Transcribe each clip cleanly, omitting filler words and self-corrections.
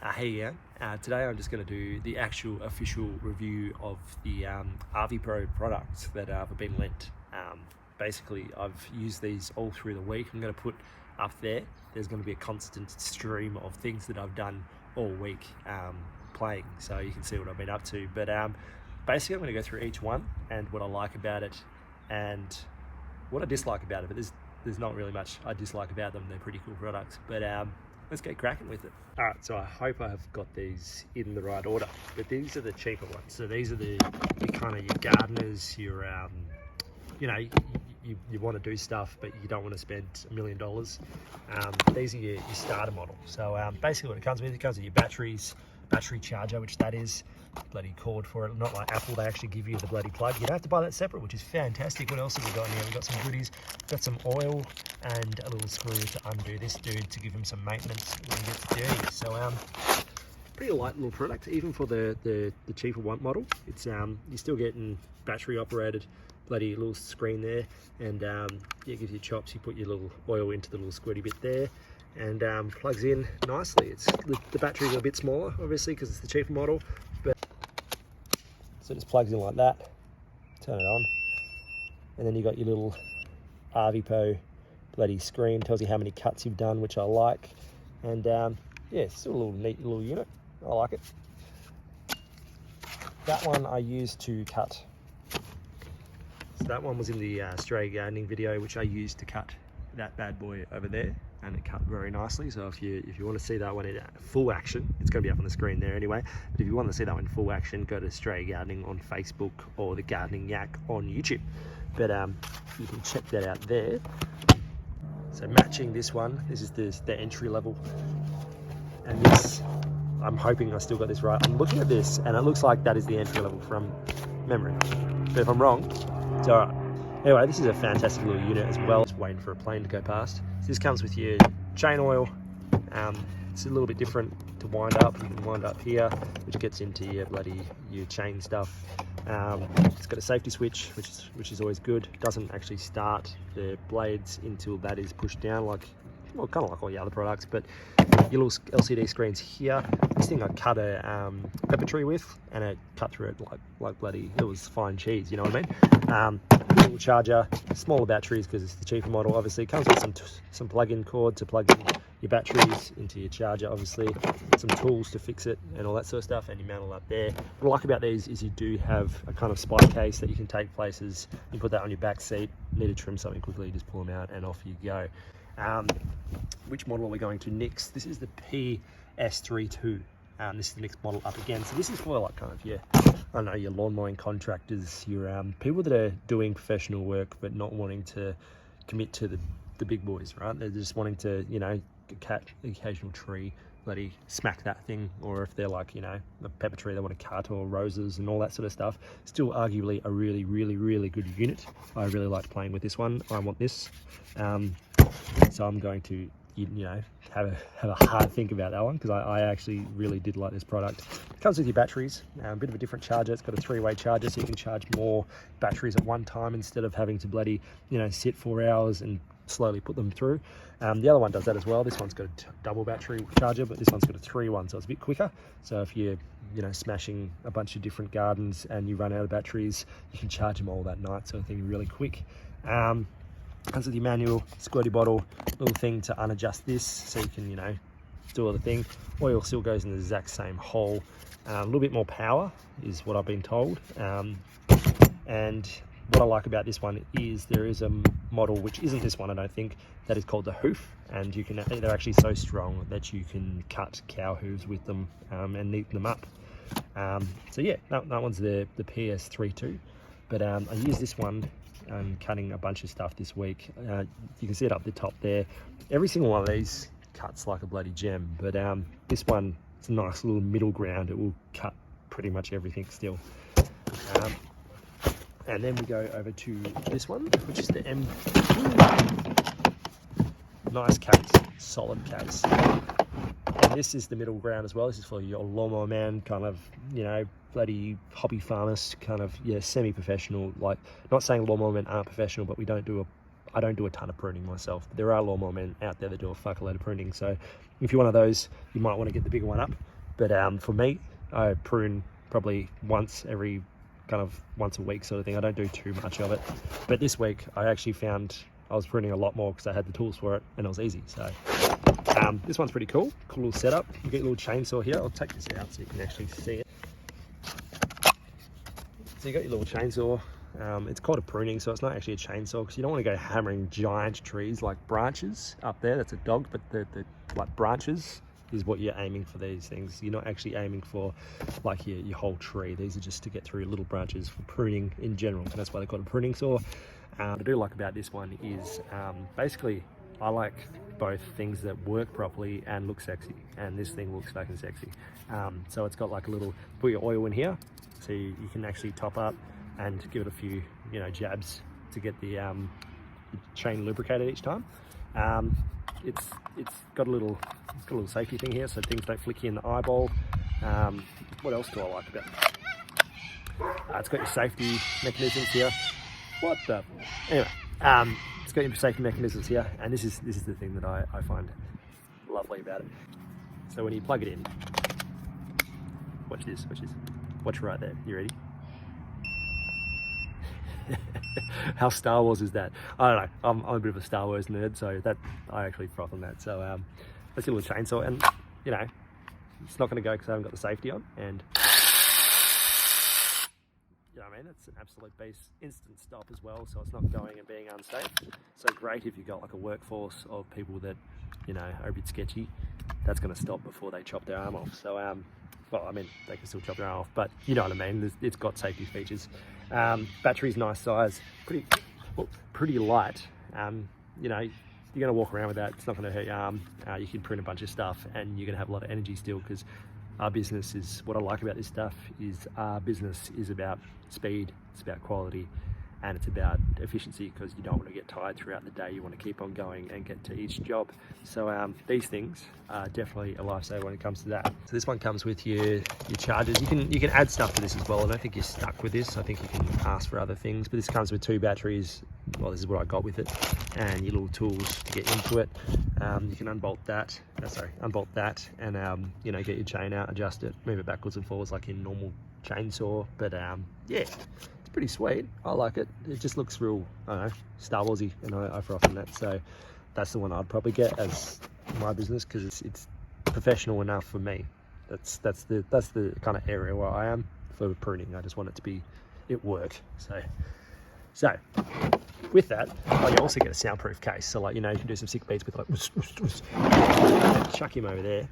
Hey, yeah. Today I'm just going to do the actual official review of the ARVIPO products that have been lent. Basically, I've used these all through the week. I'm going to put up there's going to be a constant stream of things that I've done all week playing, so you can see what I've been up to. But basically, I'm going to go through each one and what I like about it and what I dislike about it. But there's not really much I dislike about them. They're pretty cool products. But let's get cracking with it. All right, so I hope I have got these in the right order, but these are the cheaper ones. So these are your kind of your gardeners, your you know, you want to do stuff, but you don't want to spend $1 million. These are your starter model. So basically what it comes with your batteries, battery charger, which that is, bloody cord for it. Not like Apple, they actually give you the bloody plug. You don't have to buy that separate, which is fantastic. What else have we got in here? We've got some goodies. We've got some oil and a little screw to undo this dude to give him some maintenance when he gets dirty. So pretty light little product, even for the cheaper one model. It's you're still getting battery operated bloody little screen there, and yeah, it gives you chops. You put your little oil into the little squirty bit there, and plugs in nicely. It's the batteries are a bit smaller, obviously, because it's the cheaper model, but so it just plugs in like that. Turn it on, and then you got your little ARVIPO bloody screen. Tells you how many cuts you've done, which I like, and yeah, it's still a little neat little unit. I like it. That one I used to cut. So that one was in the stray gardening video, which I used to cut that bad boy over there, and it cut very nicely. So if you want to see that one in full action, it's going to be up on the screen there anyway. But if you want to see that one in full action, go to Stray Gardening on Facebook or the Gardening Yak on YouTube. But you can check that out there. So matching this one, this is the entry level, and this, I'm hoping I still got this right. I'm looking at this, and it looks like that is the entry level from memory. But if I'm wrong, it's all right. Anyway, this is a fantastic little unit as well. Just waiting for a plane to go past. So this comes with your chain oil. It's a little bit different to wind up. You can wind up here, which gets into your chain stuff. It's got a safety switch, which is always good. It doesn't actually start the blades until that is pushed down, like, well, kind of like all the other products. But your little LCD screens here. This thing I cut a pepper tree with, and it cut through it like bloody, it was fine cheese, you know what I mean? Little charger, smaller batteries because it's the cheaper model. Obviously it comes with some plug-in cord to plug in your batteries into your charger, obviously some tools to fix it and all that sort of stuff, and you mount it up there. What I like about these is you do have a kind of spike case that you can take places. You put that on your back seat, need to trim something quickly, you just pull them out and off you go. Which model are we going to next? This is the PS32. This is the next model up again. So this is for like kind of I don't know, your lawn mowing contractors, your people that are doing professional work but not wanting to commit to the big boys, right? They're just wanting to, you know, catch the occasional tree, bloody smack that thing, or if they're like, you know, a pepper tree they want to cut, or roses and all that sort of stuff. Still arguably a really, really, really good unit. I really like playing with this one. I want this. So I'm going to, you know, have a hard think about that one, because I actually really did like this product. It comes with your batteries, a bit of a different charger. It's got a 3-way charger, so you can charge more batteries at one time instead of having to bloody, you know, sit 4 hours and slowly put them through. The other one does that as well. This one's got a double battery charger, but this one's got a 3-1, so it's a bit quicker. So if you're, you know, smashing a bunch of different gardens and you run out of batteries, you can charge them all that night, sort of thing, really quick. Comes with your manual squirty bottle, little thing to unadjust this, so you can, you know, do all the thing. Oil still goes in the exact same hole. A little bit more power is what I've been told. And what I like about this one is there is a model, which isn't this one, I don't think, that is called the hoof, and you can, they're actually so strong that you can cut cow hooves with them and neaten them up. So yeah, that one's the PS32, but I use this one cutting a bunch of stuff this week. You can see it up the top there. Every single one of these cuts like a bloody gem, but this one, it's a nice little middle ground. It will cut pretty much everything still. And then we go over to this one, which is the M2. Nice case, solid case. And this is the middle ground as well. This is for your lawnmower man, kind of, you know, bloody hobby farmers, kind of, yeah, semi-professional. Like, not saying lawnmower men aren't professional, but we don't do I don't do a ton of pruning myself, but there are lawnmower men out there that do a fuckload of pruning. So if you're one of those, you might want to get the bigger one up. But for me, I prune probably once a week sort of thing. I don't do too much of it. But this week I actually found I was pruning a lot more because I had the tools for it and it was easy. So this one's pretty cool little setup. You get your little chainsaw here. I'll take this out so you can actually see it. So you got your little chainsaw. It's called a pruning, so it's not actually a chainsaw because you don't want to go hammering giant trees like branches up there. That's a dog, but the like branches is what you're aiming for these things. You're not actually aiming for like your whole tree. These are just to get through little branches for pruning in general. And that's why they call it a pruning saw. What I do like about this one is basically I like both things that work properly and look sexy, and this thing looks fucking sexy. So it's got like a little, put your oil in here so you can actually top up and give it a few, you know, jabs to get the chain lubricated each time. It's got a little safety thing here so things don't flick you in the eyeball. What else do I like about it? It's got your safety mechanisms here. What the? Anyway, it's got your safety mechanisms here, and this is the thing that I find lovely about it. So when you plug it in, watch this. Watch right there. You ready? How Star Wars is that? I don't know. I'm a bit of a Star Wars nerd, so that I actually froth on that. So that's a little chainsaw, and you know, it's not going to go because I haven't got the safety on, and you know what I mean? It's an absolute beast, instant stop as well, so it's not going and being unsafe. So great if you've got like a workforce of people that, you know, are a bit sketchy. That's going to stop before they chop their arm off. So well, I mean, they can still chop their arm off, but you know what I mean? It's got safety features. Battery's nice size, pretty light. You know, you're going to walk around with that. It's not going to hurt your arm. You can print a bunch of stuff, and you're going to have a lot of energy still, because our business is, what I like about this stuff is our business is about speed, it's about quality, and it's about efficiency, because you don't want to get tired throughout the day. You want to keep on going and get to each job. So these things are definitely a lifesaver when it comes to that. So this one comes with your chargers. You can add stuff to this as well. I don't think you're stuck with this. I think you can ask for other things, but this comes with 2 batteries. Well, this is what I got with it, and your little tools to get into it. You can unbolt that, and you know, get your chain out, adjust it, move it backwards and forwards like in normal chainsaw. But yeah, it's pretty sweet. I like it. It just looks real, I don't know, Star Warsy, and I froth on that. So that's the one I'd probably get as my business, because it's professional enough for me. That's the kind of area where I am for pruning. I just want it to be work. So with that, you also get a soundproof case. So like, you know, you can do some sick beats with like chuck him over there.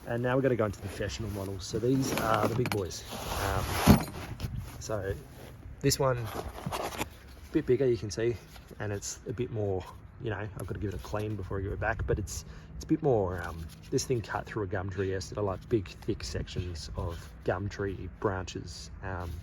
And now we're going to go into the professional models. So these are the big boys. So this one, a bit bigger, you can see, and it's a bit more, you know, I've got to give it a clean before I give it back, but it's a bit more, this thing cut through a gum tree yesterday, like big thick sections of gum tree branches,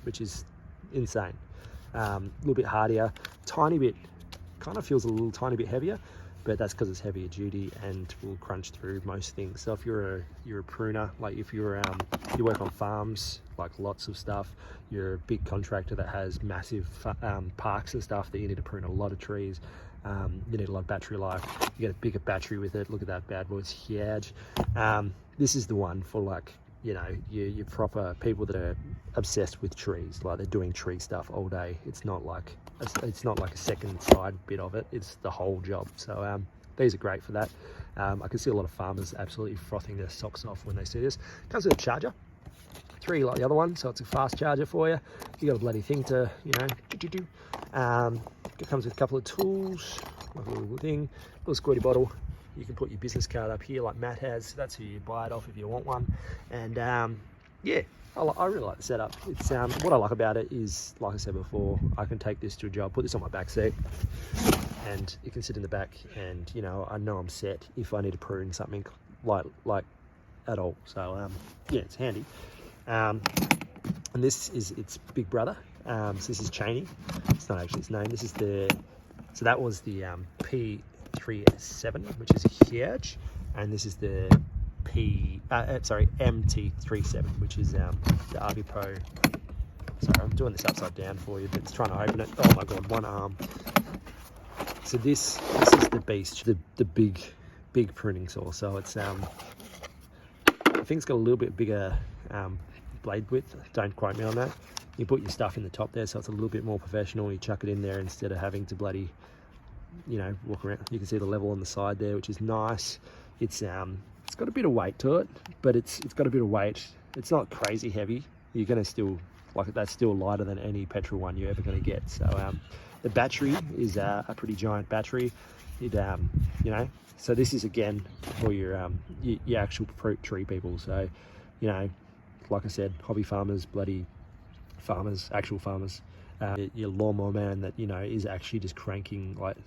which is insane. A little bit hardier, tiny bit, kind of feels a little tiny bit heavier, but that's because it's heavier duty and will crunch through most things. So if you're a pruner, like if you work on farms, like lots of stuff, you're a big contractor that has massive parks and stuff that you need to prune a lot of trees. You need a lot of battery life. You get a bigger battery with it. Look at that bad boy, it's huge. This is the one for, like, you know, you proper people that are obsessed with trees, like they're doing tree stuff all day. It's not like a second side bit of it, it's the whole job. So these are great for that. I can see a lot of farmers absolutely frothing their socks off when they see this. Comes with a charger, 3 like the other one, so it's a fast charger for you. You got a bloody thing to, you know, it comes with a couple of tools, like a little thing, little squirty bottle. You can put your business card up here like Matt has. That's who you buy it off if you want one. And yeah, I really like the setup. It's what I like about it is, like I said before, I can take this to a job, put this on my back seat, and it can sit in the back, and you know I'm set if I need to prune something like at all. So yeah, it's handy. And this is its big brother. So this is Cheney. It's not actually its name. This is so that was the P37, which is huge, and this is the MT37, which is the ARVIPO. Sorry, I'm doing this upside down for you, but it's trying to open it. Oh my god, one arm. So this is the beast, the big pruning saw. So it's I think it's got a little bit bigger blade width. Don't quote me on that. You put your stuff in the top there, so it's a little bit more professional. You chuck it in there instead of having to bloody, you know, walk around. You can see the level on the side there, which is nice. It's got a bit of weight to it, but it's got a bit of weight. It's not crazy heavy. You're gonna still like it. That's still lighter than any petrol one you're ever gonna get. So the battery is a pretty giant battery. It you know, so this is again for your actual fruit tree people. So, you know, like I said, hobby farmers, bloody farmers, actual farmers, your lawnmower man that, you know, is actually just cranking, like,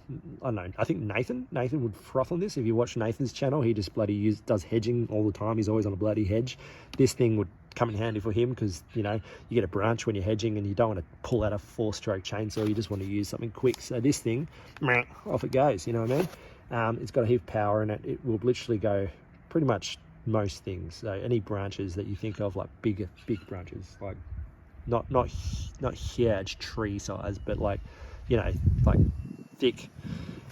I don't know, I think Nathan would froth on this. If you watch Nathan's channel, he just bloody does hedging all the time. He's always on a bloody hedge. This thing would come in handy for him because, you know, you get a branch when you're hedging and you don't want to pull out a 4-stroke chainsaw. You just want to use something quick. So this thing, off it goes, you know what I mean? It's got a heap of power in it. It will literally go pretty much most things. So any branches that you think of, like big branches, like not huge tree size, but like, you know, like thick.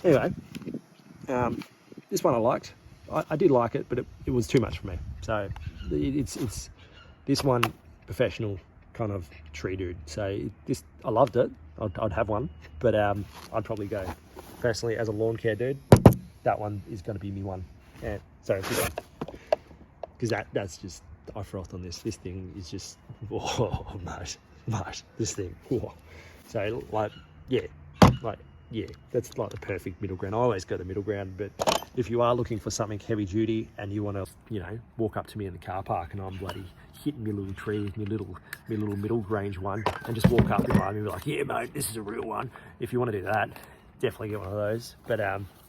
Anyway, this one I liked. I did like it, but it was too much for me. So it's this one, professional kind of tree dude. So this, I loved it. I'd have one, but I'd probably go personally as a lawn care dude. That one is going to be me one. Yeah, sorry, because that's just, I frothed on this. This thing is just, oh, mate, this thing. Oh. So like, yeah, that's like the perfect middle ground. I always go the middle ground, but if you are looking for something heavy duty and you want to, you know, walk up to me in the car park and I'm bloody hitting my little tree with my little middle range one and just walk up behind me and be like, yeah, mate, this is a real one. If you want to do that, definitely get one of those. But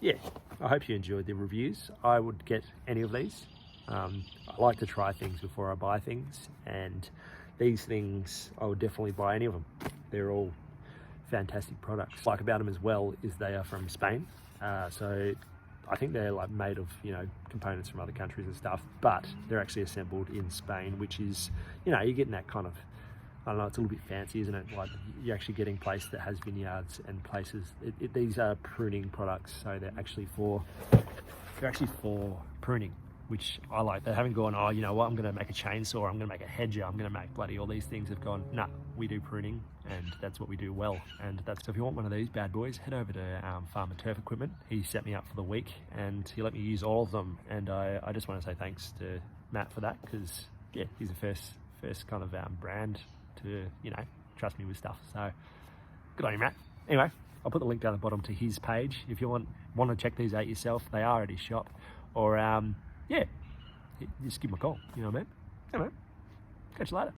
yeah, I hope you enjoyed the reviews. I would get any of these. I like to try things before I buy things, and these things I would definitely buy any of them. They're all fantastic products. What I like about them as well is they are from Spain, so I think they're like made of, you know, components from other countries and stuff, but they're actually assembled in Spain, which is, you know, you're getting that kind of, I don't know, it's a little bit fancy, isn't it? Like you're actually getting a place that has vineyards and places. These are pruning products, so they're actually for pruning, which I like. They haven't gone, oh, you know what, I'm going to make a chainsaw, I'm going to make a hedger, I'm going to make bloody all these things. Have gone, nah, we do pruning, and that's what we do well. And that's, so if you want one of these bad boys, head over to Farmer Turf Equipment. He set me up for the week and he let me use all of them, and I just want to say thanks to Matt for that, because yeah, he's the first kind of brand to, you know, trust me with stuff. So good on you, Matt. Anyway, I'll put the link down the bottom to his page if you want to check these out yourself. They are at his shop, or yeah, just give him a call, you know what I mean? Anyway, catch you later.